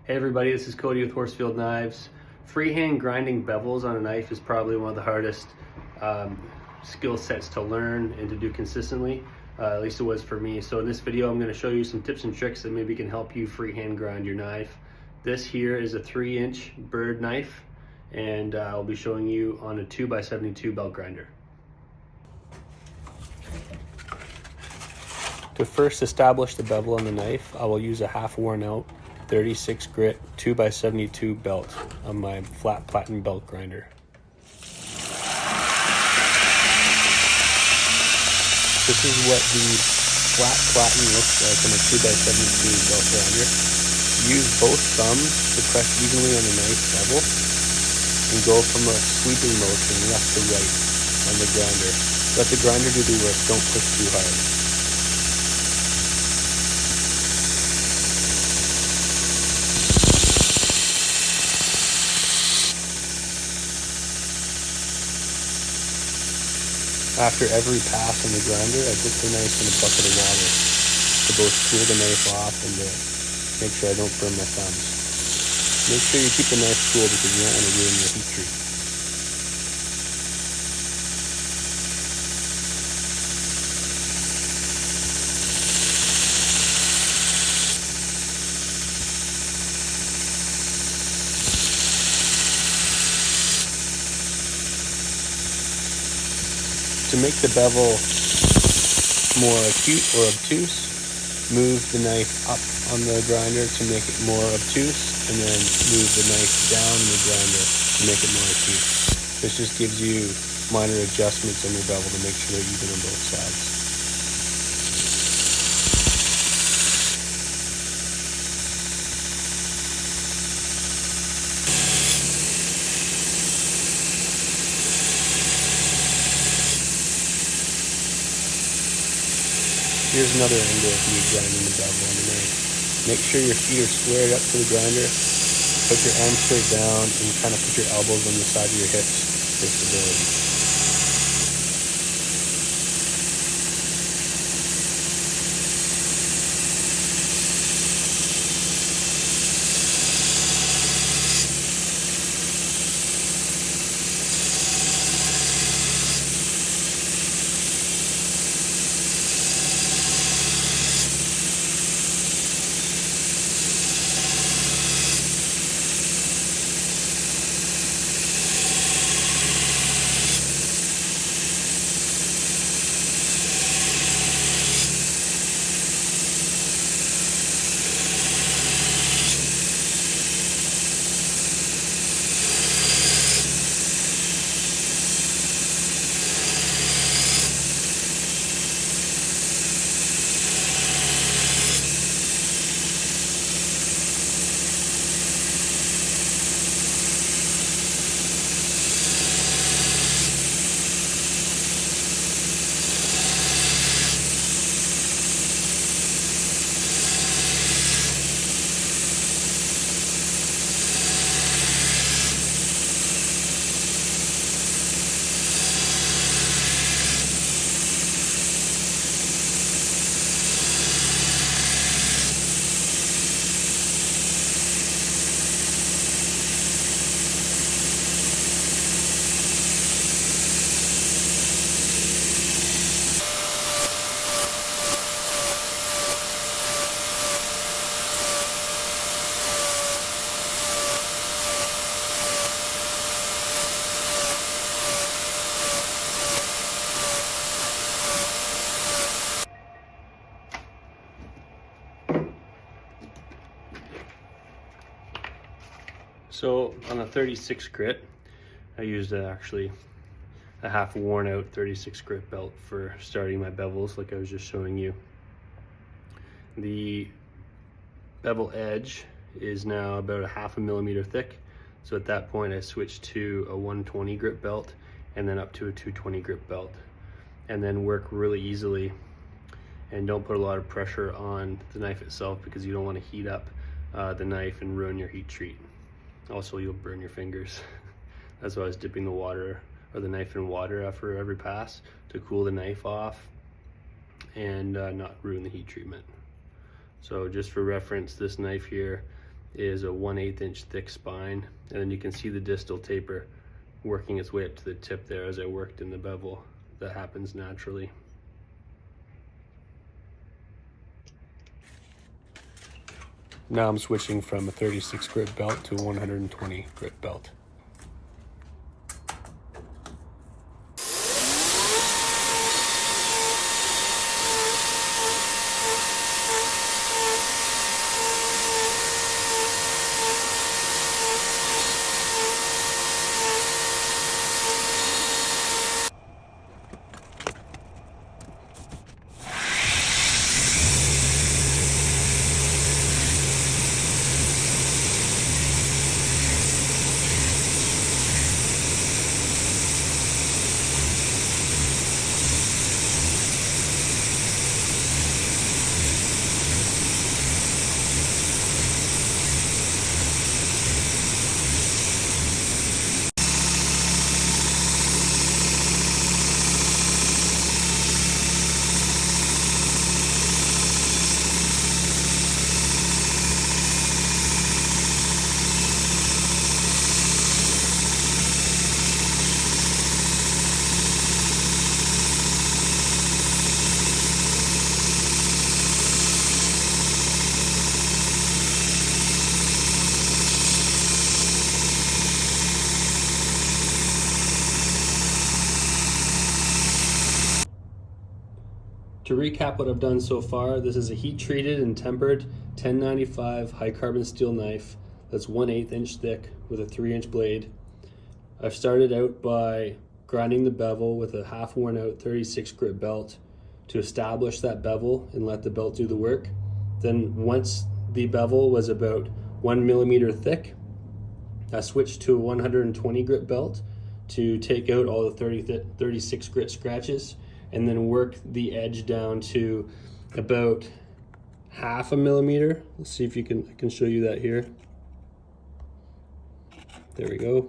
Hey everybody, this is Cody with Horsfield Knives. Freehand grinding bevels on a knife is probably one of the hardest skill sets to learn and to do consistently. At least it was for me. So in this video, I'm going to show you some tips and tricks that maybe can help you freehand grind your knife. This here is a 3-inch bird knife, and I'll be showing you on a 2x72 belt grinder. To first establish the bevel on the knife, I will use a half worn out 36 grit 2x72 belt on my flat platen belt grinder. This is what the flat platen looks like on a 2x72 belt grinder. Use both thumbs to press evenly on the knife bevel and go from a sweeping motion left to right on the grinder. Let the grinder do the work, don't push too hard. After every pass on the grinder, I dip the knife in a bucket of water to both cool the knife off and to make sure I don't burn my thumbs. Make sure you keep the knife cool because you don't want to ruin your heat treat. To make the bevel more acute or obtuse, move the knife up on the grinder to make it more obtuse, and then move the knife down in the grinder to make it more acute. This just gives you minor adjustments on your bevel to make sure they're even on both sides. Here's another angle of me grinding the bevel on the knife. Make sure your feet are squared up to the grinder. Put your arms straight down and kind of put your elbows on the side of your hips for stability. So on a 36 grit, I used actually a half worn out 36 grit belt for starting my bevels like I was just showing you. The bevel edge is now about a 0.5 millimeter thick. So at that point I switched to a 120 grit belt and then up to a 220 grit belt, and then work really easily and don't put a lot of pressure on the knife itself because you don't want to heat up the knife and ruin your heat treat. Also, you'll burn your fingers. That's why I was dipping the water or the knife in water after every pass to cool the knife off and not ruin the heat treatment. So just for reference, this knife here is a 1/8 inch thick spine, and then you can see the distal taper working its way up to the tip there as I worked in the bevel. That happens naturally. Now I'm switching from a 36 grit belt to a 120 grit belt. To recap what I've done so far, this is a heat treated and tempered 1095 high carbon steel knife that's 1/8 inch thick with a 3-inch blade. I've started out by grinding the bevel with a half worn out 36 grit belt to establish that bevel and let the belt do the work. Then once the bevel was about 1 millimeter thick, I switched to a 120 grit belt to take out all the 36 grit scratches, and then work the edge down to about half a millimeter. Let's see if I can show you that here. There we go.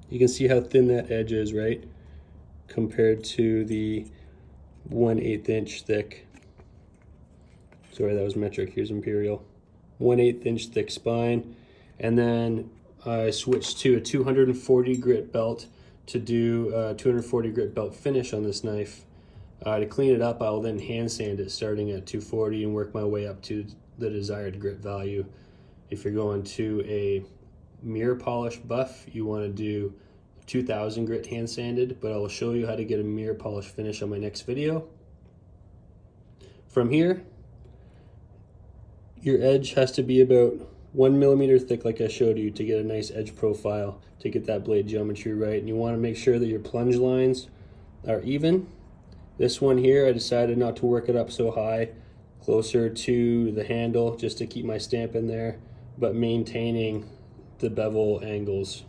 You can see how thin that edge is, right? Compared to the 1/8 inch thick. Sorry, that was metric, here's imperial. 1/8 inch thick spine. And then I switched to a 240 grit belt to do a 240 grit belt finish on this knife. To clean it up, I'll then hand sand it starting at 240 and work my way up to the desired grit value. If you're going to a mirror polish buff, you want to do 2000 grit hand sanded, but I will show you how to get a mirror polish finish on my next video. From here, your edge has to be about 1 millimeter thick like I showed you to get a nice edge profile, to get that blade geometry right. And you want to make sure that your plunge lines are even. This one here, I decided not to work it up so high, closer to the handle, just to keep my stamp in there, but maintaining the bevel angles.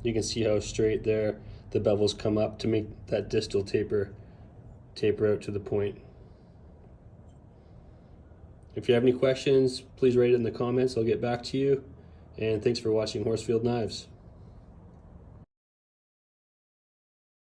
You can see how straight there the bevels come up to make that distal taper out to the point. If you have any questions, please write it in the comments. I'll get back to you. And thanks for watching Horsfield Knives.